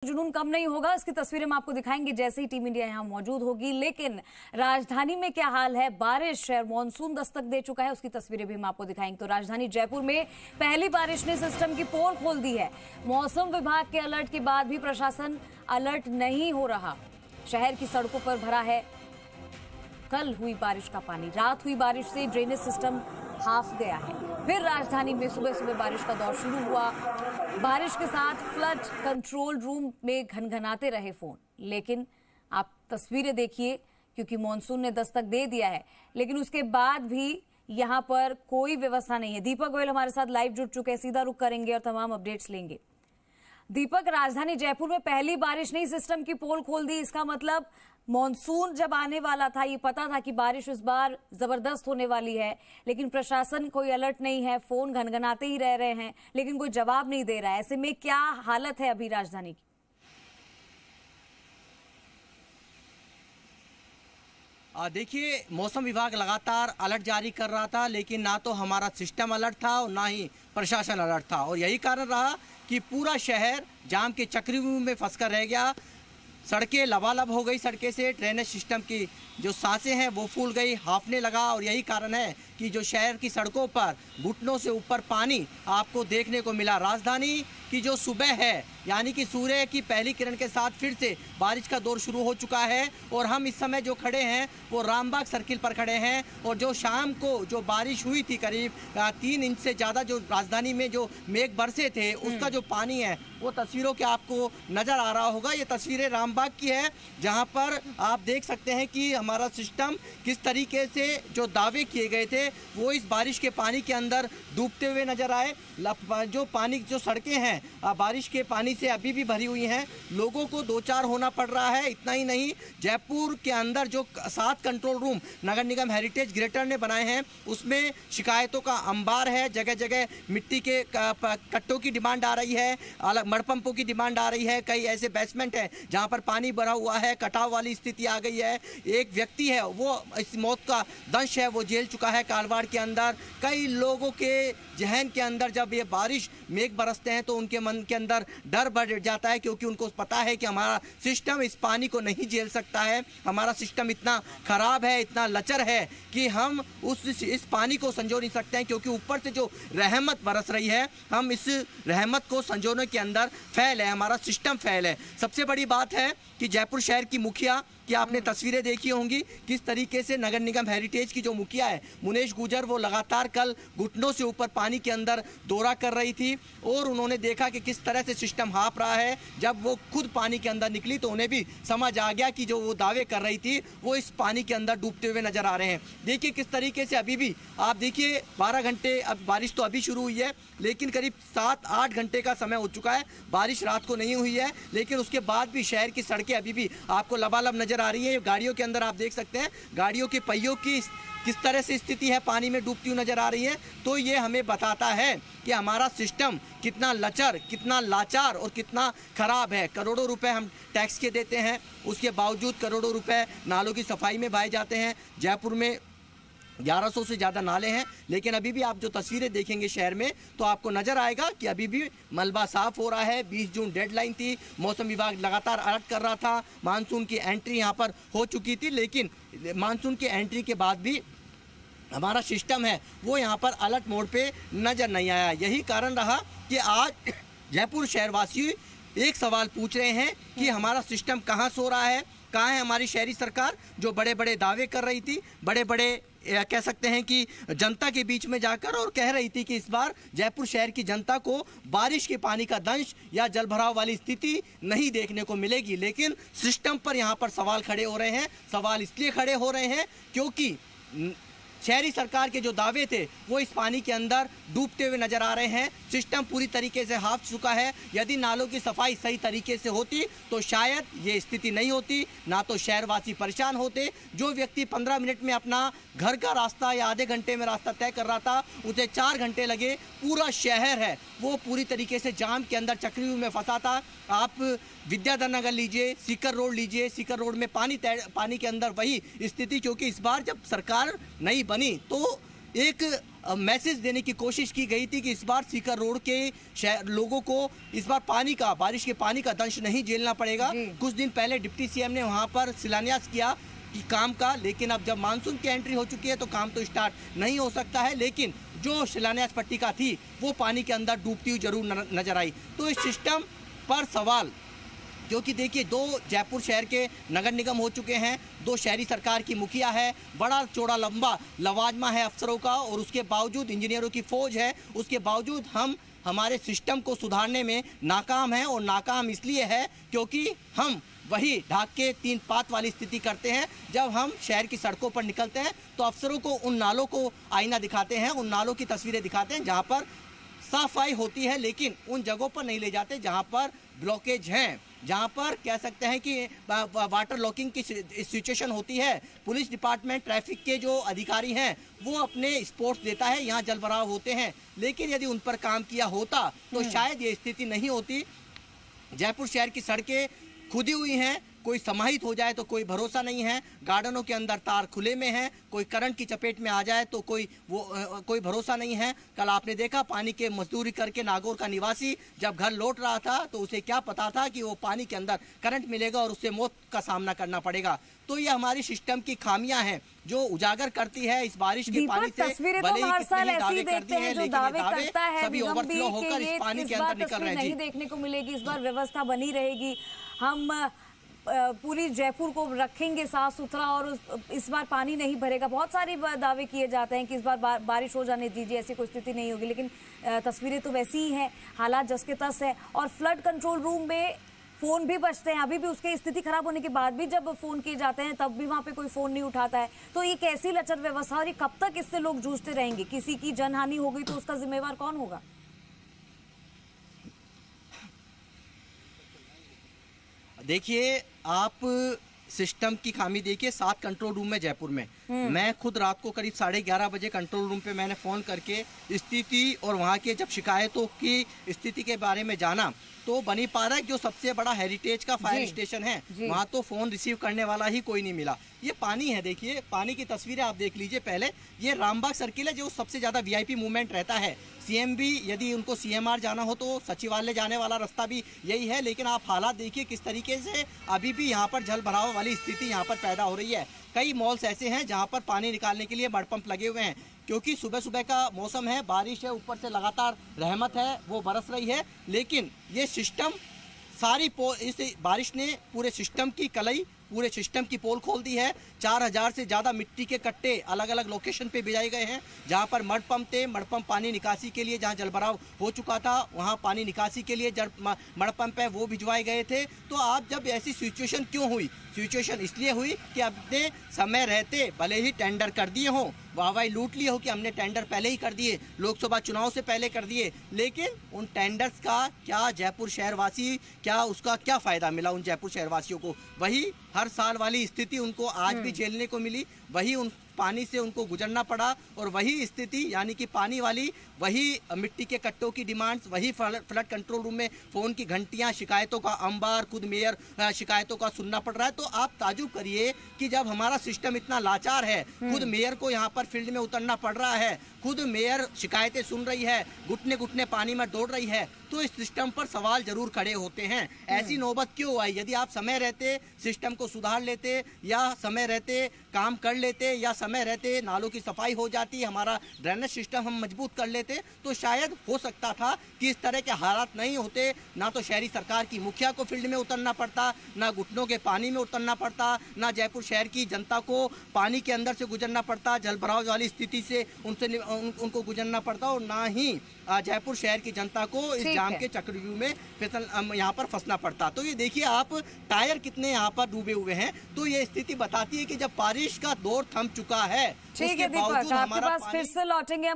जुनून कम नहीं होगा, इसकी तस्वीरें हम आपको दिखाएंगे जैसे ही टीम इंडिया यहां मौजूद होगी। लेकिन राजधानी में क्या हाल है, बारिश है, मानसून दस्तक दे चुका है, उसकी तस्वीरें भी हम आपको दिखाएंगे। तो राजधानी जयपुर में पहली बारिश ने सिस्टम की पोल खोल दी है। मौसम विभाग के अलर्ट के बाद भी प्रशासन अलर्ट नहीं हो रहा। शहर की सड़कों पर भरा है कल हुई बारिश का पानी। रात हुई बारिश से ड्रेनेज सिस्टम हाफ गया है। फिर राजधानी में सुबह सुबह बारिश का दौर शुरू हुआ। बारिश के साथ फ्लड कंट्रोल रूम में घनघनाते रहे फोन। लेकिन आप तस्वीरें देखिए, क्योंकि मॉनसून ने दस्तक दे दिया है, लेकिन उसके बाद भी यहां पर कोई व्यवस्था नहीं है। दीपक गोयल हमारे साथ लाइव जुड़ चुके हैं, सीधा रुख करेंगे और तमाम अपडेट्स लेंगे। दीपक, राजधानी जयपुर में पहली बारिश ने सिस्टम की पोल खोल दी। इसका मतलब मॉनसून जब आने वाला था, ये पता था कि बारिश इस बार जबरदस्त होने वाली है, लेकिन प्रशासन कोई अलर्ट नहीं है, फोन घनघनाते ही रह रहे हैं, लेकिन कोई जवाब नहीं दे रहा है। ऐसे में क्या हालत है अभी राजधानी की? देखिए, मौसम विभाग लगातार अलर्ट जारी कर रहा था, लेकिन ना तो हमारा सिस्टम अलर्ट था और ना ही प्रशासन अलर्ट था। और यही कारण रहा कि पूरा शहर जाम के चक्रव्यूह में फंसकर रह गया। सड़कें लबालब हो गई, सड़कें से ड्रेनेज सिस्टम की जो सांसें हैं वो फूल गई, हांफने लगा। और यही कारण है कि जो शहर की सड़कों पर घुटनों से ऊपर पानी आपको देखने को मिला। राजधानी की जो सुबह है, यानी कि सूर्य की पहली किरण के साथ फिर से बारिश का दौर शुरू हो चुका है। और हम इस समय जो खड़े हैं वो रामबाग सर्किल पर खड़े हैं। और जो शाम को जो बारिश हुई थी, करीब 3 इंच से ज़्यादा जो राजधानी में जो मेघ बरसे थे, उसका जो पानी है वो तस्वीरों के आपको नज़र आ रहा होगा। ये तस्वीरें रामबाग की है, जहाँ पर आप देख सकते हैं कि हमारा सिस्टम किस तरीके से जो दावे किए गए थे वो इस बारिश के पानी के अंदर डूबते हुए नजर आए। जो पानी, जो सड़कें हैं बारिश के पानी से अभी भी भरी हुई हैं। लोगों को दो चार होना पड़ रहा है। इतना ही नहीं, जयपुर के अंदर जो 7 कंट्रोल रूम नगर निगम हेरिटेज ग्रेटर ने बनाए हैं, उसमें शिकायतों का अंबार है। जगह जगह मिट्टी के कट्टों की डिमांड आ रही है, अलग मड़पंपों की डिमांड आ रही है। कई ऐसे बेसमेंट है जहाँ पर पानी भरा हुआ है, कटाव वाली स्थिति आ गई है। एक व्यक्ति है वो इस मौत का दंश है, वो जेल चुका है कालवाड़ के अंदर। कई लोगों के जहन के अंदर जब ये बारिश मेघ बरसते हैं तो उनके मन के अंदर डर बढ़ जाता है, क्योंकि उनको पता है कि हमारा सिस्टम इस पानी को नहीं झेल सकता है। हमारा सिस्टम इतना खराब है, इतना लचर है कि हम इस पानी को संजो नहीं सकते हैं, क्योंकि ऊपर से जो रहमत बरस रही है, हम इस रहमत को संजोने के अंदर फेल है, हमारा सिस्टम फेल है। सबसे बड़ी बात है कि जयपुर शहर की मुखिया कि आपने तस्वीरें देखी होंगी किस तरीके से नगर निगम हेरिटेज की जो मुखिया है मुनेश गुजर, वो लगातार कल घुटनों से ऊपर पानी के अंदर दौरा कर रही थी। और उन्होंने देखा कि किस तरह से सिस्टम हाँप रहा है। जब वो खुद पानी के अंदर निकली तो उन्हें भी समझ आ गया कि जो वो दावे कर रही थी वो इस पानी के अंदर डूबते हुए नजर आ रहे हैं। देखिए किस तरीके से अभी भी आप देखिए 12 घंटे, अब बारिश तो अभी शुरू हुई है, लेकिन करीब 7-8 घंटे का समय हो चुका है। बारिश रात को नहीं हुई है, लेकिन उसके बाद भी शहर की सड़कें अभी भी आपको लबालब नजर आ रही है। गाड़ियों के अंदर आप देख सकते हैं गाड़ियों के पहियों की किस तरह से स्थिति है, पानी में डूबती हुई नजर आ रही है। तो ये हमें बताता है कि हमारा सिस्टम कितना लचर, कितना लाचार और कितना खराब है। करोड़ों रुपए हम टैक्स के देते हैं, उसके बावजूद करोड़ों रुपए नालों की सफाई में बहाए जाते हैं। जयपुर में 1100 से ज़्यादा नाले हैं, लेकिन अभी भी आप जो तस्वीरें देखेंगे शहर में तो आपको नज़र आएगा कि अभी भी मलबा साफ हो रहा है। 20 जून डेडलाइन थी, मौसम विभाग लगातार अलर्ट कर रहा था। मानसून की एंट्री यहाँ पर हो चुकी थी, लेकिन मानसून की एंट्री के बाद भी हमारा सिस्टम है वो यहाँ पर अलर्ट मोड पे नज़र नहीं आया। यही कारण रहा कि आज जयपुर शहरवासी एक सवाल पूछ रहे हैं कि हमारा सिस्टम कहाँ सो रहा है, कहाँ है हमारी शहरी सरकार जो बड़े बड़े दावे कर रही थी, बड़े बड़े कह सकते हैं कि जनता के बीच में जाकर और कह रही थी कि इस बार जयपुर शहर की जनता को बारिश के पानी का दंश या जलभराव वाली स्थिति नहीं देखने को मिलेगी। लेकिन सिस्टम पर यहाँ पर सवाल खड़े हो रहे हैं। सवाल इसलिए खड़े हो रहे हैं क्योंकि शहरी सरकार के जो दावे थे वो इस पानी के अंदर डूबते हुए नजर आ रहे हैं। सिस्टम पूरी तरीके से हाफ चुका है। यदि नालों की सफाई सही तरीके से होती तो शायद ये स्थिति नहीं होती, ना तो शहरवासी परेशान होते। जो व्यक्ति 15 मिनट में अपना घर का रास्ता या आधे घंटे में रास्ता तय कर रहा था, उसे 4 घंटे लगे। पूरा शहर है वो पूरी तरीके से जाम के अंदर चक्रव्यूह में फंसा था। आप विद्याधर नगर लीजिए, सीकर रोड लीजिए, सीकर रोड में पानी के अंदर वही स्थिति, क्योंकि इस बार जब सरकार नहीं बनी तो एक मैसेज देने की कोशिश की गई थी कि इस बार सीकर रोड के लोगों को इस बार बारिश के पानी का दंश नहीं झेलना पड़ेगा। कुछ दिन पहले डिप्टी सीएम ने वहां पर शिलान्यास किया कि काम का, लेकिन अब जब मानसून की एंट्री हो चुकी है तो काम तो स्टार्ट नहीं हो सकता है। लेकिन जो शिलान्यास पट्टिका थी वो पानी के अंदर डूबती हुई जरूर नजर आई। तो इस सिस्टम पर सवाल, क्योंकि देखिए 2 जयपुर शहर के नगर निगम हो चुके हैं, 2 शहरी सरकार की मुखिया है, बड़ा चौड़ा लंबा लवाजमा है अफसरों का, और उसके बावजूद इंजीनियरों की फौज है, उसके बावजूद हम हमारे सिस्टम को सुधारने में नाकाम हैं। और नाकाम इसलिए है क्योंकि हम वही ढाक के 3 पात वाली स्थिति करते हैं। जब हम शहर की सड़कों पर निकलते हैं तो अफसरों को उन नालों को आईना दिखाते हैं, उन नालों की तस्वीरें दिखाते हैं जहाँ पर सफाई होती है, लेकिन उन जगहों पर नहीं ले जाते जहाँ पर ब्लॉकेज हैं, जहाँ पर कह सकते हैं कि वाटर लॉकिंग की सिचुएशन होती है। पुलिस डिपार्टमेंट, ट्रैफिक के जो अधिकारी हैं वो अपने स्पोर्ट्स देता है, यहाँ जल भराव होते हैं, लेकिन यदि उन पर काम किया होता तो शायद ये स्थिति नहीं होती। जयपुर शहर की सड़कें खुदी हुई हैं, कोई समाहित हो जाए तो कोई भरोसा नहीं है, गार्डनों के अंदर तार खुले में हैं, कोई करंट की चपेट में आ जाए तो कोई भरोसा नहीं है। कल आपने देखा पानी के मजदूरी करके नागौर का निवासी जब घर लौट रहा था तो उसे क्या पता था कि वो पानी के अंदर करंट मिलेगा और उससे मौत का सामना करना पड़ेगा। तो ये हमारी सिस्टम की खामियां हैं जो उजागर करती है इस बारिश के पानी से। तस्वीरें तो हर साल ऐसी देखते हैं, जो दावे करता है सभी ओवरफ्लो होकर इस पानी के अंदर निकल रहे हैं। नहीं देखने को मिलेगी, इस बार व्यवस्था बनी रहेगी, हम पूरी जयपुर को रखेंगे साफ सुथरा और इस बार पानी नहीं भरेगा। बहुत सारे दावे किए जाते हैं कि इस बार बारिश हो जाने दीजिए, ऐसी कोई स्थिति नहीं होगी, लेकिन तस्वीरें तो वैसी ही हैं, हालात जस के तस है। और फ्लड कंट्रोल रूम में फोन भी बजते हैं, अभी भी उसकी स्थिति खराब होने के बाद भी जब फोन किए जाते हैं तब भी वहां पे कोई फोन नहीं उठाता है। तो ये कैसी लचर व्यवस्था, और ये कब तक इससे लोग जूझते रहेंगे? किसी की जनहानि हो गई तो उसका जिम्मेवार कौन होगा? देखिए, आप सिस्टम की खामी देखिए 7 कंट्रोल रूम में जयपुर में। मैं खुद रात को करीब 11:30 बजे कंट्रोल रूम पे मैंने फोन करके स्थिति और वहाँ के जब शिकायतों की स्थिति के बारे में जाना तो बनी पारा जो सबसे बड़ा हेरिटेज का फायर स्टेशन है, वहाँ तो फोन रिसीव करने वाला ही कोई नहीं मिला। ये पानी है, देखिए पानी की तस्वीरें आप देख लीजिए। पहले ये रामबाग सर्किल है जो सबसे ज्यादा वीआईपी मूवमेंट रहता है। सीएम भी यदि उनको सीएमआर जाना हो तो सचिवालय जाने वाला रास्ता भी यही है, लेकिन आप हालात देखिए किस तरीके से अभी भी यहाँ पर जल भराव वाली स्थिति यहाँ पर पैदा हो रही है। कई मॉल्स ऐसे हैं जहाँ पर पानी निकालने के लिए मड पंप लगे हुए हैं, क्योंकि सुबह सुबह का मौसम है, बारिश है, ऊपर से लगातार रहमत है वो बरस रही है। लेकिन ये सिस्टम इस बारिश ने पूरे सिस्टम की कलई, पूरे सिस्टम की पोल खोल दी है। 4000 से ज़्यादा मिट्टी के कट्टे अलग अलग लोकेशन पे भिजाए गए हैं, जहां पर मड पंप थे। मड पंप पानी निकासी के लिए, जहां जलभराव हो चुका था वहां पानी निकासी के लिए मड पंप है वो भिजवाए गए थे। तो आप जब ऐसी सिचुएशन क्यों हुई? सिचुएशन इसलिए हुई कि अपने समय रहते भले ही टेंडर कर दिए हों, वाहवाही लूट लिए हो कि हमने टेंडर पहले ही कर दिए, लोकसभा चुनाव से पहले कर दिए, लेकिन उन टेंडर्स का क्या जयपुर शहरवासी, क्या उसका क्या फायदा मिला उन जयपुर शहरवासियों को? वही हर साल वाली स्थिति उनको आज भी झेलने को मिली, वही उन पानी से उनको गुजरना पड़ा, और वही स्थिति यानी कि पानी वाली, वही मिट्टी के कट्टों की डिमांड्स, वही फ्लड कंट्रोल रूम में फोन की घंटियां, शिकायतों का अंबार, खुद मेयर शिकायतों का सुनना पड़ रहा है। तो आप ताजुब करिए कि जब हमारा सिस्टम इतना लाचार है, खुद मेयर को यहाँ पर फील्ड में उतरना पड़ रहा है, खुद मेयर शिकायतें सुन रही है, घुटने घुटने पानी में दौड़ रही है, तो इस सिस्टम पर सवाल जरूर खड़े होते हैं। ऐसी नौबत क्यों आई? यदि आप समय रहते सिस्टम को सुधार लेते, या समय रहते काम कर लेते, या समय रहते नालों की सफाई हो जाती, हमारा ड्रेनेज सिस्टम हम मजबूत कर लेते, तो शायद हो सकता था कि इस तरह के हालात नहीं होते। ना तो शहरी सरकार की मुखिया को फील्ड में उतरना पड़ता, ना घुटनों के पानी में उतरना पड़ता, ना जयपुर शहर की जनता को पानी के अंदर से गुजरना पड़ता, जलभराव वाली स्थिति से उनको गुजरना पड़ता, और ना ही जयपुर शहर की जनता को इस जाम के चक्रव्यूह में यहाँ पर फंसना पड़ता। तो ये देखिए आप टायर कितने यहाँ पर डूबे हुए हैं। तो ये स्थिति बताती है कि जब बारिश का दौर थम चुका है, ठीक है दीपक, आपके पास फिर से लौटेंगे।